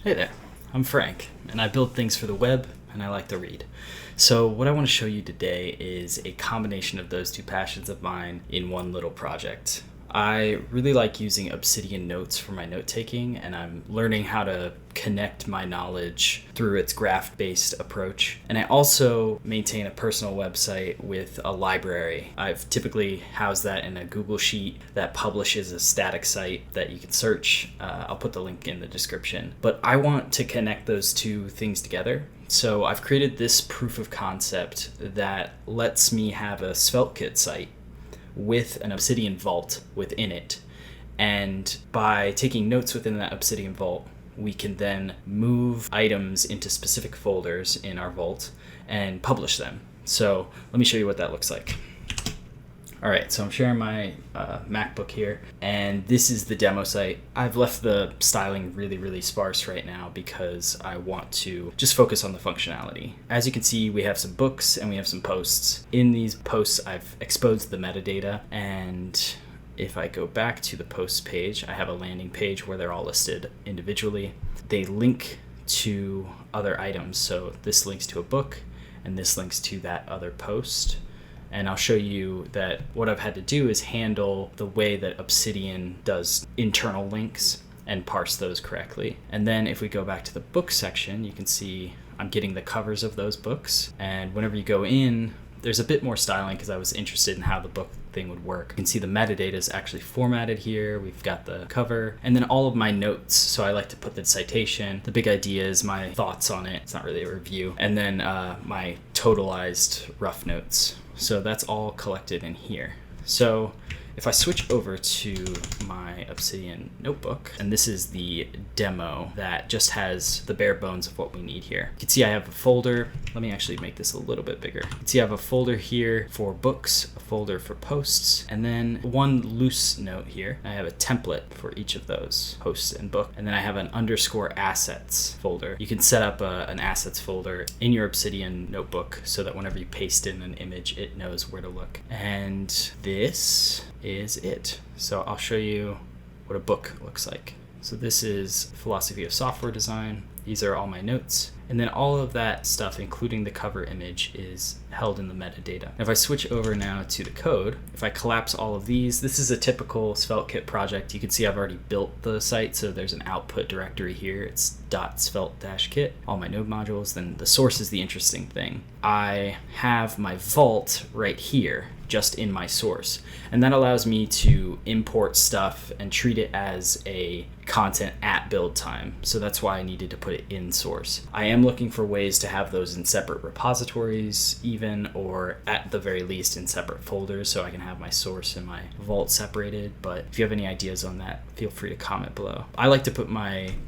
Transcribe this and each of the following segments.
Hey there, I'm Frank, and I build things for the web, and I like to read. So what I want to show you today is a combination of those two passions of mine in one little project. I really like using Obsidian Notes for my note-taking, and I'm learning how to connect my knowledge through its graph-based approach. And I also maintain a personal website with a library. I've typically housed that in a Google Sheet that publishes a static site that you can search. I'll put the link in the description. But I want to connect those two things together. So I've created this proof of concept that lets me have a SvelteKit site with an Obsidian vault within it. And by taking notes within that Obsidian vault, we can then move items into specific folders in our vault and publish them. So let me show you what that looks like. All right, so I'm sharing my MacBook here, and this is the demo site. I've left the styling really sparse right now because I want to just focus on the functionality. As you can see, we have some books and we have some posts. In these posts, I've exposed the metadata, and if I go back to the posts page, I have a landing page where they're all listed individually. They link to other items, so this links to a book, and this links to that other post. And I'll show you that what I've had to do is handle the way that Obsidian does internal links and parse those correctly. And then if we go back to the book section, you can see I'm getting the covers of those books. And whenever you go in, there's a bit more styling because I was interested in how the book thing would work. You can see the metadata is actually formatted here. We've got the cover and then all of my notes. So I like to put the citation, the big ideas, my thoughts on it. It's not really a review. And then my totalized rough notes. So that's all collected in here. So if I switch over to my Obsidian notebook, and this is the demo that just has the bare bones of what we need here. You can see I have a folder. Let me actually make this a little bit bigger. You can see I have a folder here for books, a folder for posts, and then one loose note here. I have a template for each of those, posts and book. And then I have an underscore assets folder. You can set up an assets folder in your Obsidian notebook so that whenever you paste in an image, it knows where to look. And this is it. So I'll show you what a book looks like. So this is Philosophy of Software Design. These are all my notes. And then all of that stuff, including the cover image, is held in the metadata. If I switch over now to the code, if I collapse all of these, this is a typical SvelteKit project. You can see I've already built the site, so there's an output directory here. It's .svelte-kit, all my node modules. Then the source is the interesting thing. I have my vault right here, just in my source. And that allows me to import stuff and treat it as a content at build time. So that's why I needed to put it in source. I am looking for ways to have those in separate repositories even, or at the very least in separate folders so I can have my source and my vault separated. But if you have any ideas on that, feel free to comment below. I like to put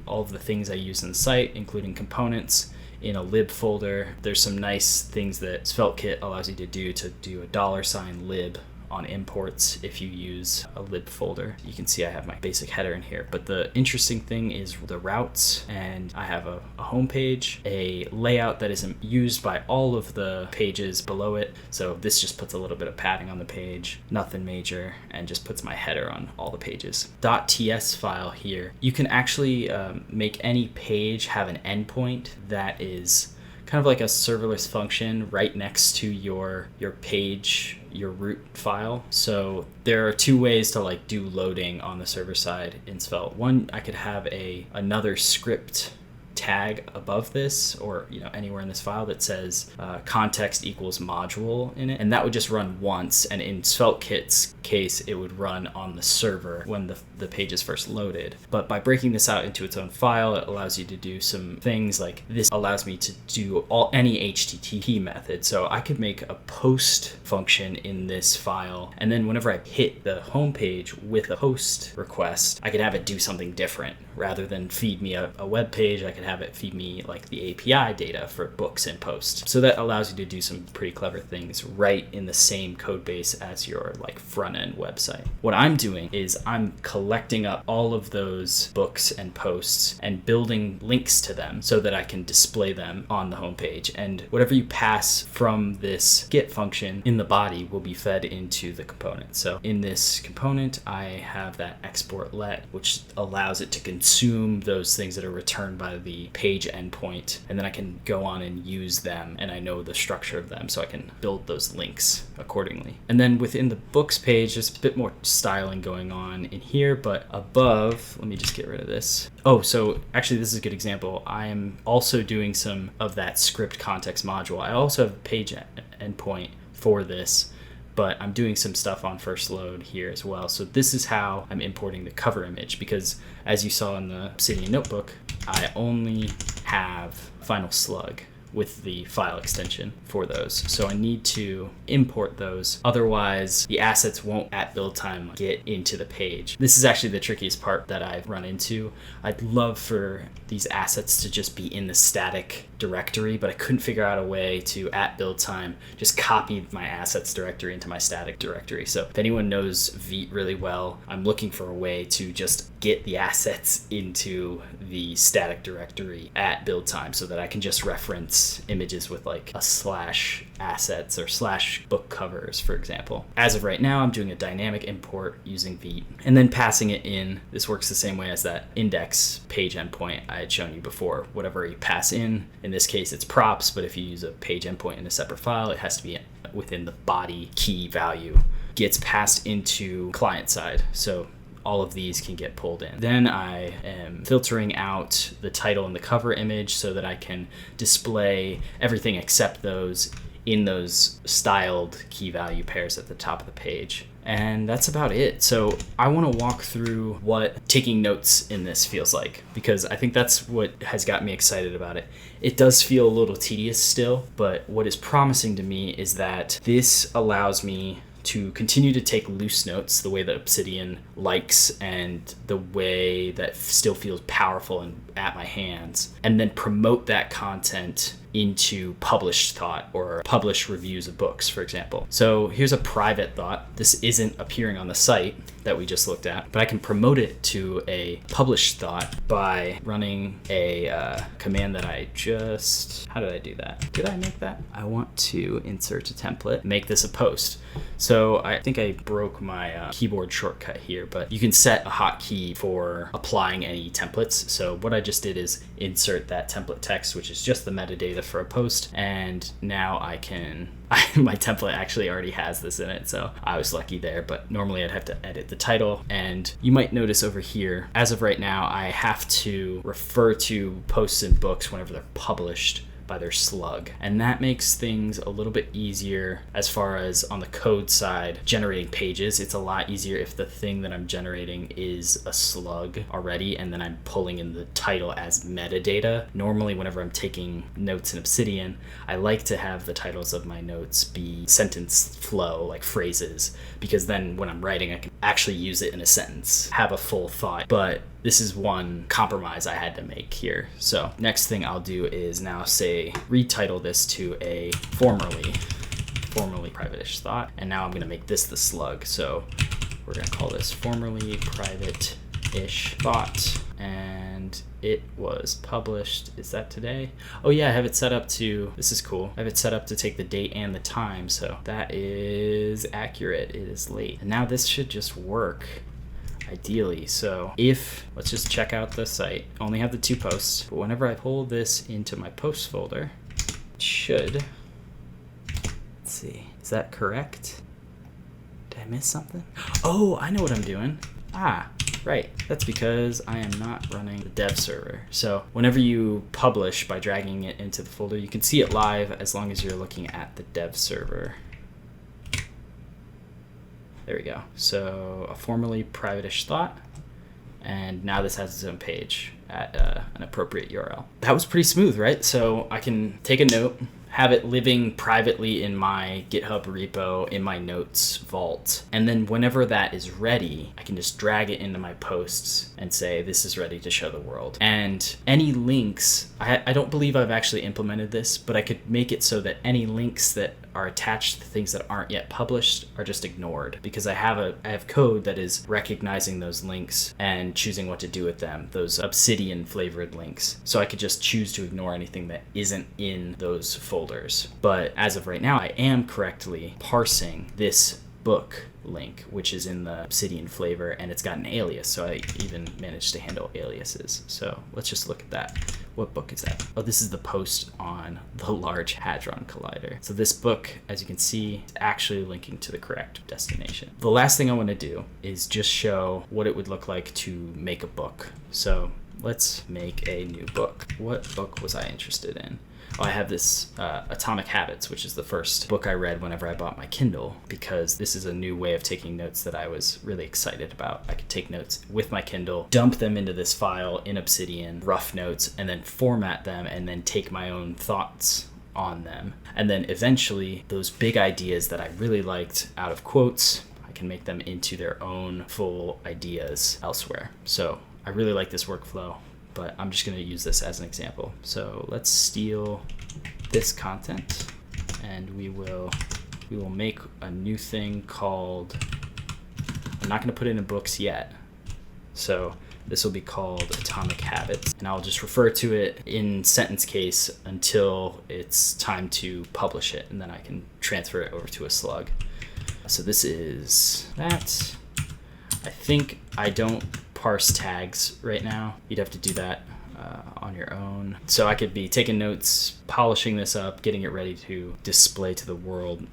all of the things I use in the site, including components, in a lib folder. There's some nice things that SvelteKit allows you to do a $lib on imports if you use a lib folder. You can see I have my basic header in here, but the interesting thing is the routes, and I have a home page, a layout that isn't used by all of the pages below it. So this just puts a little bit of padding on the page, nothing major, and just puts my header on all the pages. .ts file here, you can actually make any page have an endpoint that is kind of like a serverless function right next to your page, your root file. So there are two ways to do loading on the server side in Svelte. One, I could have another script tag above this, or anywhere in this file that says context equals module in it, and that would just run once. And in SvelteKit's case, it would run on the server when the page is first loaded. But by breaking this out into its own file, it allows you to do some things like this. Allows me to do any HTTP method. So I could make a post function in this file, and then whenever I hit the home page with a post request, I could have it do something different. Rather than feed me a web page, I could could have it feed me like the API data for books and posts. So that allows you to do some pretty clever things right in the same code base as your like front end website. What I'm doing is I'm collecting up all of those books and posts and building links to them so that I can display them on the homepage. And whatever you pass from this get function in the body will be fed into the component. So in this component, I have that export let, which allows it to consume those things that are returned by the page endpoint. And then I can go on and use them, and I know the structure of them, so I can build those links accordingly. And then within the books page, there's a bit more styling going on in here, but above, let me just get rid of this. Oh, so actually this is a good example. I am also doing some of that script context module. I also have a page endpoint for this, but I'm doing some stuff on first load here as well. So this is how I'm importing the cover image, because as you saw in the Obsidian notebook, I only have Final Slug with the file extension for those. So I need to import those. Otherwise, the assets won't at build time get into the page. This is actually the trickiest part that I've run into. I'd love for these assets to just be in the static directory, but I couldn't figure out a way to, at build time, just copy my assets directory into my static directory. So if anyone knows Vite really well, I'm looking for a way to just get the assets into the static directory at build time so that I can just reference images with like a slash assets or slash book covers, for example. As of right now, I'm doing a dynamic import using Vite and then passing it in. This works the same way as that index page endpoint I had shown you before. Whatever you pass in this case it's props, but if you use a page endpoint in a separate file, it has to be within the body key value. Gets passed into client side. So all of these can get pulled in. Then I am filtering out the title and the cover image so that I can display everything except those in those styled key value pairs at the top of the page. And that's about it. So I want to walk through what taking notes in this feels like, because I think that's what has got me excited about it. It does feel a little tedious still, but what is promising to me is that this allows me to continue to take loose notes the way that Obsidian likes and the way that still feels powerful and at my hands, and then promote that content into published thought or published reviews of books, for example. So here's a private thought. This isn't appearing on the site that we just looked at, but I can promote it to a published thought by running a command that I just, how did I do that? Did I make that? I want to insert a template, make this a post. So I think I broke my keyboard shortcut here, but you can set a hotkey for applying any templates. So what I just did is insert that template text, which is just the metadata for a post. And now I can, my template actually already has this in it. So I was lucky there, but normally I'd have to edit the title. And you might notice over here, as of right now, I have to refer to posts and books whenever they're published by their slug. And that makes things a little bit easier as far as on the code side, generating pages. It's a lot easier if the thing that I'm generating is a slug already, and then I'm pulling in the title as metadata. Normally, whenever I'm taking notes in Obsidian, I like to have the titles of my notes be sentence flow, like phrases, because then when I'm writing, I can actually use it in a sentence, have a full thought. But this is one compromise I had to make here. So next thing I'll do is now say, retitle this to a formerly private-ish thought. And now I'm gonna make this the slug. So we're gonna call this formerly private-ish thought. And it was published, is that today? Oh yeah, I have it set up to, this is cool. I have it set up to take the date and the time. So that is accurate, it is late. And now this should just work. Ideally. So if, let's just check out the site, only have the 2 posts, but whenever I pull this into my posts folder, it should, let's see, is that correct? Did I miss something? Oh, I know what I'm doing. Right, that's because I am not running the dev server. So whenever you publish by dragging it into the folder, you can see it live as long as you're looking at the dev server. There we go. So a formerly private-ish thought, and now this has its own page at an appropriate URL. That was pretty smooth, right? So I can take a note, have it living privately in my GitHub repo, in my notes vault. And then whenever that is ready, I can just drag it into my posts and say, this is ready to show the world. And any links, I don't believe I've actually implemented this, but I could make it so that any links that are attached to things that aren't yet published are just ignored, because I have code that is recognizing those links and choosing what to do with them, those Obsidian flavored links. So I could just choose to ignore anything that isn't in those folders. But as of right now, I am correctly parsing this book link, which is in the Obsidian flavor, and it's got an alias, so I even managed to handle aliases. So let's just look at that. What book is that? Oh, this is the post on the Large Hadron Collider. So this book, as you can see, is actually linking to the correct destination. The last thing I want to do is just show what it would look like to make a book. So let's make a new book. What book was I interested in? Oh, I have this Atomic Habits, which is the first book I read whenever I bought my Kindle, because this is a new way of taking notes that I was really excited about. I could take notes with my Kindle, dump them into this file in Obsidian, rough notes, and then format them, and then take my own thoughts on them. And then eventually, those big ideas that I really liked out of quotes, I can make them into their own full ideas elsewhere. So I really like this workflow, but I'm just going to use this as an example. So let's steal this content, and we will make a new thing called, I'm not going to put it in books yet. So this will be called Atomic Habits, and I'll just refer to it in sentence case until it's time to publish it, and then I can transfer it over to a slug. So this is that. I think I don't parse tags right now. You'd have to do that on your own. So I could be taking notes, polishing this up, getting it ready to display to the world.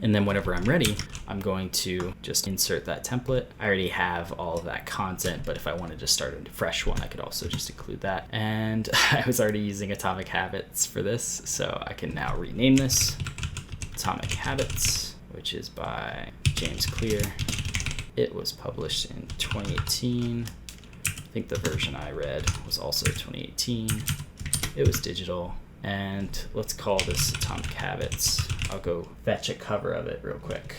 And then whenever I'm ready, I'm going to just insert that template. I already have all of that content, but if I wanted to start a fresh one, I could also just include that. And I was already using Atomic Habits for this, so I can now rename this Atomic Habits, which is by James Clear. It was published in 2018. I think the version I read was also 2018. It was digital. And let's call this Atomic Habits. I'll go fetch a cover of it real quick.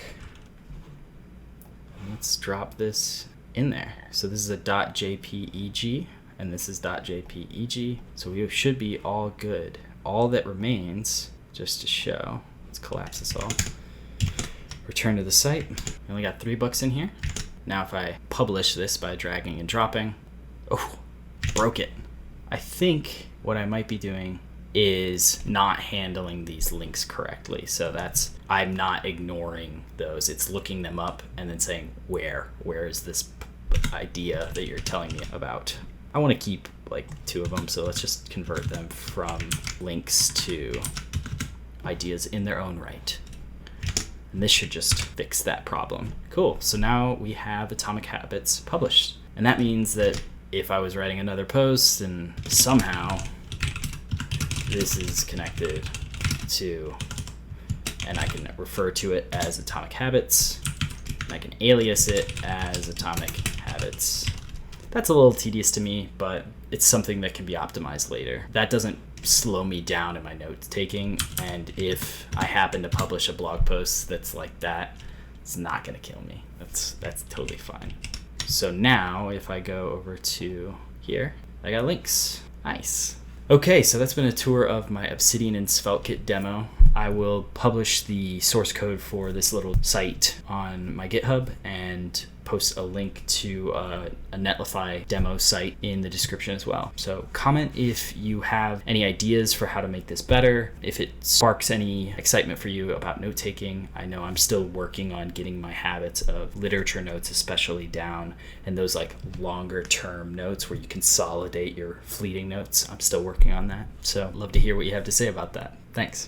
Let's drop this in there. So this is a .jpeg, and this is .jpeg. So we should be all good. All that remains, just to show, let's collapse this all. Return to the site. We only got 3 books in here. Now if I publish this by dragging and dropping, oh, broke it. I think what I might be doing is not handling these links correctly. So I'm not ignoring those. It's looking them up and then saying, where is this idea that you're telling me about? I want to keep like 2 of them, so let's just convert them from links to ideas in their own right. And this should just fix that problem. Cool, so now we have Atomic Habits published. And that means that if I was writing another post and somehow this is connected to, and I can refer to it as Atomic Habits, and I can alias it as Atomic Habits. That's a little tedious to me, but it's something that can be optimized later. That doesn't slow me down in my note taking, and if I happen to publish a blog post that's like that, it's not gonna kill me. That's totally fine. So now if I go over to here, I got links. Nice. Okay, so that's been a tour of my Obsidian and SvelteKit demo. I will publish the source code for this little site on my GitHub and post a link to a Netlify demo site in the description as well. So comment if you have any ideas for how to make this better, if it sparks any excitement for you about note taking. I know I'm still working on getting my habits of literature notes especially down, and those like longer term notes where you consolidate your fleeting notes. I'm still working on that. So love to hear what you have to say about that. Thanks.